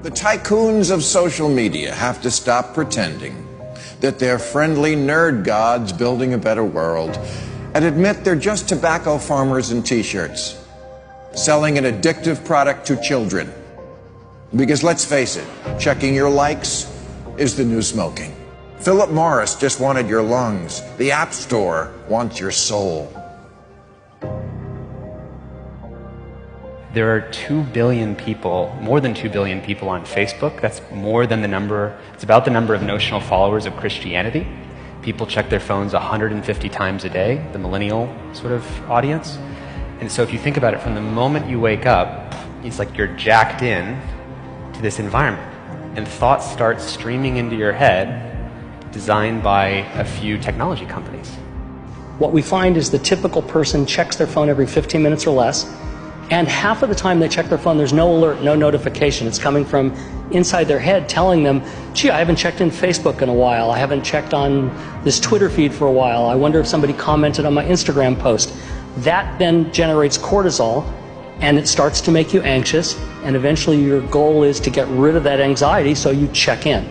The tycoons of social media have to stop pretending that they're friendly nerd gods building a better world and admit they're just tobacco farmers in t-shirts, selling an addictive product to children. Because let's face it, checking your likes is the new smoking. Philip Morris just wanted your lungs. The App Store wants your soul. There are 2 billion people, more than 2 billion people on Facebook. That's more than the number, it's about the number of notional followers of Christianity. People check their phones 150 times a day, the millennial sort of audience. And so if you think about it, from the moment you wake up, it's like you're jacked in to this environment. And thoughts start streaming into your head, designed by a few technology companies. What we find is the typical person checks their phone every 15 minutes or less, and half of the time they check their phone, there's no alert, no notification. It's coming from inside their head telling them, gee, I haven't checked in Facebook in a while. I haven't checked on this Twitter feed for a while. I wonder if somebody commented on my Instagram post. That then generates cortisol, and it starts to make you anxious, and eventually your goal is to get rid of that anxiety, so you check in.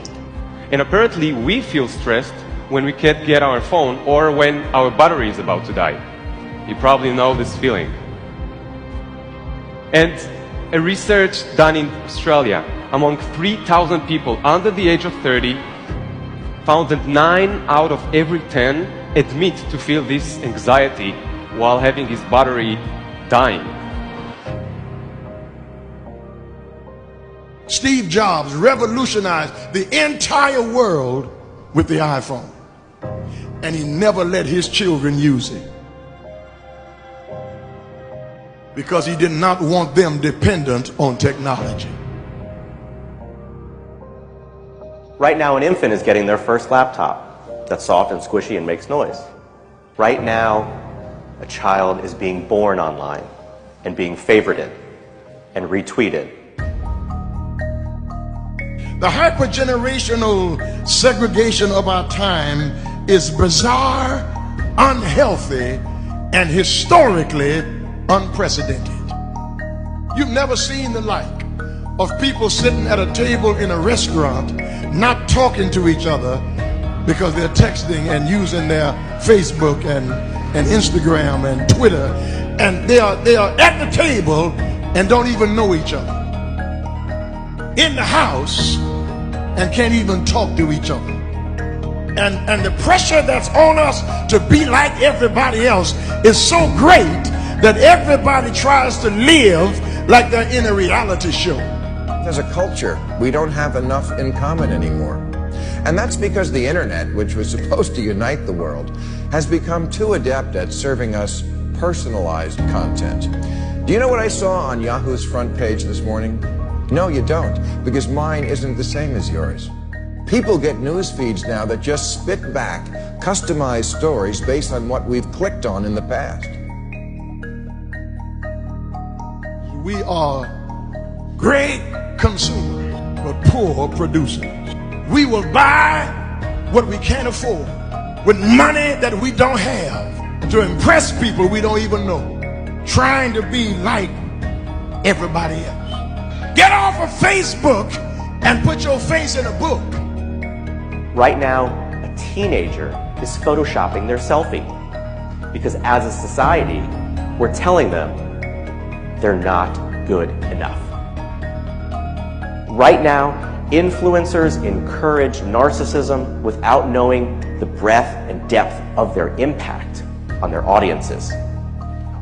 And apparently we feel stressed when we can't get our phone or when our battery is about to die. You probably know this feeling. And a research done in Australia among 3,000 people under the age of 30 found that 9 out of every 10 admit to feel this anxiety while having his battery dying. Steve Jobs revolutionized the entire world with the iPhone, and he never let his children use it because he did not want them dependent on technology. Right now, an infant is getting their first laptop that's soft and squishy and makes noise. Right now, a child is being born online and being favorited and retweeted. The hypergenerational segregation of our time is bizarre, unhealthy, and historically unprecedented. You've never seen the like of people sitting at a table in a restaurant not talking to each other because they're texting and using their Facebook and Instagram and Twitter, and they are at the table and don't even know each other. In the house and can't even talk to each other. And the pressure that's on us to be like everybody else is so great that everybody tries to live like they're in a reality show. As a culture, we don't have enough in common anymore. And that's because the internet, which was supposed to unite the world, has become too adept at serving us personalized content. Do you know what I saw on Yahoo's front page this morning? No, you don't, because mine isn't the same as yours. People get news feeds now that just spit back customized stories based on what we've clicked on in the past. We are great consumers, but poor producers. We will buy what we can't afford with money that we don't have to impress people we don't even know, trying to be like everybody else. Get off of Facebook and put your face in a book. Right now, a teenager is photoshopping their selfie because as a society, we're telling them they're not good enough. Right now, influencers encourage narcissism without knowing the breadth and depth of their impact on their audiences.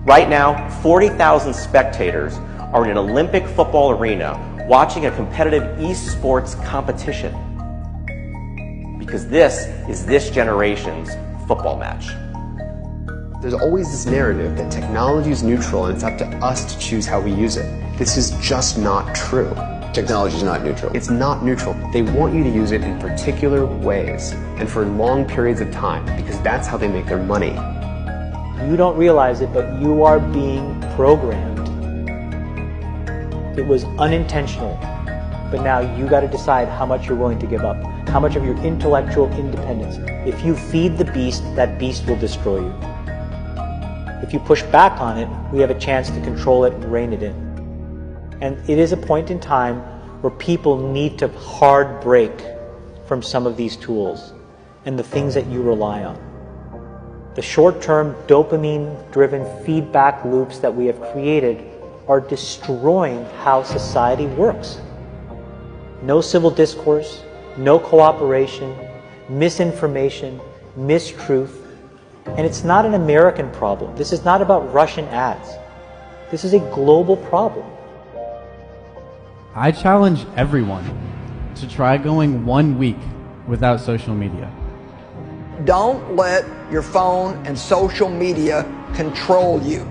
Right now, 40,000 spectators are in an Olympic football arena watching a competitive esports competition because this is this generation's football match. There's always this narrative that technology is neutral and it's up to us to choose how we use it. This is just not true. Technology is not neutral. It's not neutral. They want you to use it in particular ways and for long periods of time because that's how they make their money. You don't realize it, but you are being programmed. It was unintentional, but now you got to decide how much you're willing to give up, how much of your intellectual independence. If you feed the beast, that beast will destroy you. If you push back on it, we have a chance to control it and rein it in. And it is a point in time where people need to hard break from some of these tools and the things that you rely on. The short-term dopamine-driven feedback loops that we have created are destroying how society works. No civil discourse, no cooperation, misinformation, mistruth. And it's not an American problem. This is not about Russian ads. This is a global problem. I challenge everyone to try going 1 week without social media. Don't let your phone and social media control you.